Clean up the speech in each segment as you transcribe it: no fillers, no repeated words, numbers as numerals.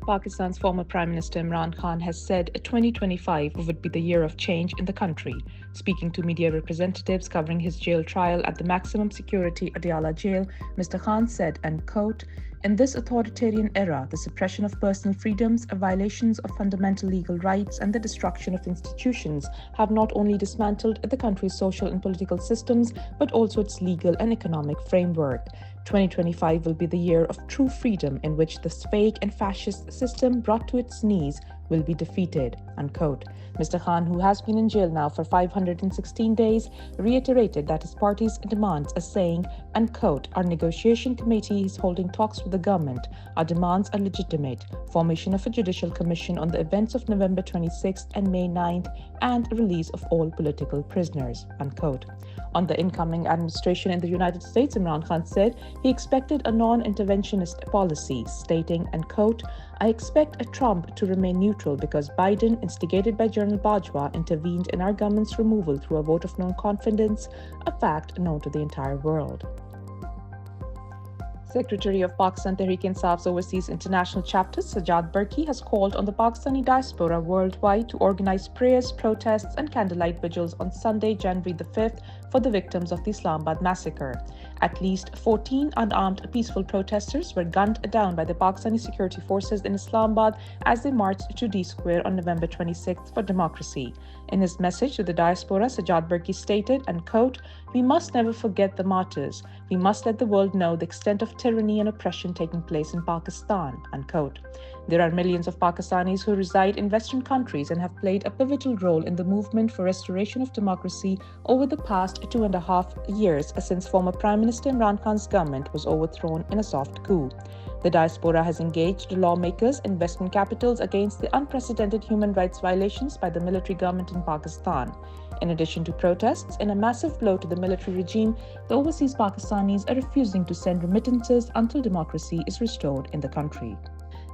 Pakistan's former Prime Minister Imran Khan has said 2025 would be the year of change in the country. Speaking to media representatives covering his jail trial at the maximum security Adiala jail, Mr. Khan said, and quote, "In this authoritarian era, the suppression of personal freedoms, violations of fundamental legal rights, and the destruction of institutions have not only dismantled the country's social and political systems, but also its legal and economic framework. 2025 will be the year of true freedom in which this fake and fascist system brought to its knees will be defeated," unquote. Mr. Khan, who has been in jail now for 516 days, reiterated that his party's demands are saying, unquote, "Our negotiation committee is holding talks with the government. Our demands are legitimate. Formation of a judicial commission on the events of November 26th and May 9th and release of all political prisoners," unquote. On the incoming administration in the United States, Imran Khan said he expected a non-interventionist policy, stating, and quote, "I expect a Trump to remain neutral because Biden, instigated by General Bajwa, intervened in our government's removal through a vote of no confidence, a fact known to the entire world." Secretary of Pakistan Tehreek-e-Insaf's Overseas International Chapter, Sajjad Barki, has called on the Pakistani diaspora worldwide to organize prayers, protests, and candlelight vigils on Sunday, January the 5th, for the victims of the Islamabad massacre. At least 14 unarmed peaceful protesters were gunned down by the Pakistani security forces in Islamabad as they marched to D Square on November 26th for democracy. In his message to the diaspora, Sajjad Barki stated, and quote, "We must never forget the martyrs. We must let the world know the extent of tyranny and oppression taking place in Pakistan," unquote. There are millions of Pakistanis who reside in Western countries and have played a pivotal role in the movement for restoration of democracy over the past 2.5 years since former Prime Minister Imran Khan's government was overthrown in a soft coup. The diaspora has engaged lawmakers in Western capitals against the unprecedented human rights violations by the military government in Pakistan. In addition to protests, in a massive blow to the military regime, the overseas Pakistanis are refusing to send remittances until democracy is restored in the country.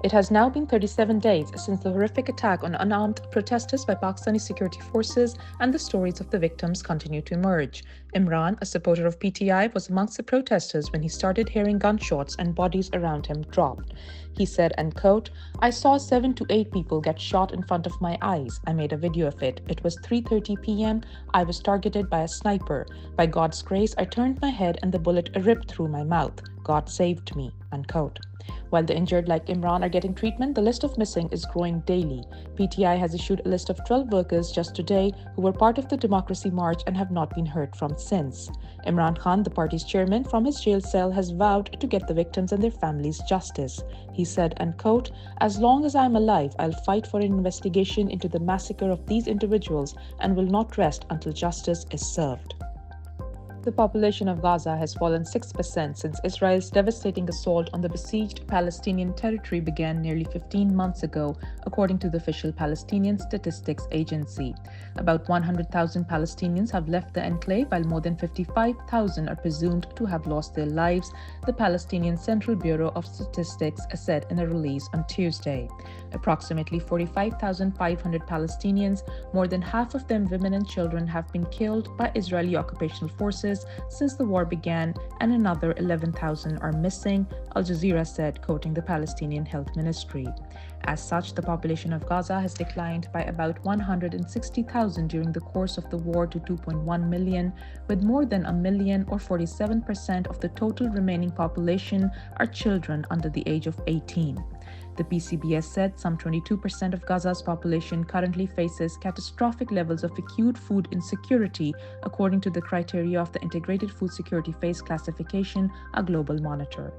It has now been 37 days since the horrific attack on unarmed protesters by Pakistani security forces, and the stories of the victims continue to emerge. Imran, a supporter of PTI, was amongst the protesters when he started hearing gunshots and bodies around him dropped. He said, and quote, "I saw 7 to 8 people get shot in front of my eyes. I made a video of it. It was 3:30 p.m. I was targeted by a sniper. By God's grace, I turned my head and the bullet ripped through my mouth. God saved me," unquote. While the injured like Imran are getting treatment, the list of missing is growing daily. PTI has issued a list of 12 workers just today who were part of the Democracy March and have not been heard from since. Imran Khan, the party's chairman, from his jail cell has vowed to get the victims and their families justice. He said, and quote, "As long as I'm alive, I'll fight for an investigation into the massacre of these individuals and will not rest until justice is served." The population of Gaza has fallen 6% since Israel's devastating assault on the besieged Palestinian territory began nearly 15 months ago, according to the official Palestinian Statistics Agency. About 100,000 Palestinians have left the enclave, while more than 55,000 are presumed to have lost their lives, the Palestinian Central Bureau of Statistics said in a release on Tuesday. Approximately 45,500 Palestinians, more than half of them women and children, have been killed by Israeli occupational forces since the war began, and another 11,000 are missing, Al Jazeera said, quoting the Palestinian Health Ministry. As such, the population of Gaza has declined by about 160,000 during the course of the war to 2.1 million, with more than a million, or 47% of the total remaining population, are children under the age of 18. The PCBS said some 22% of Gaza's population currently faces catastrophic levels of acute food insecurity, according to the criteria of the Integrated Food Security Phase Classification, a global monitor.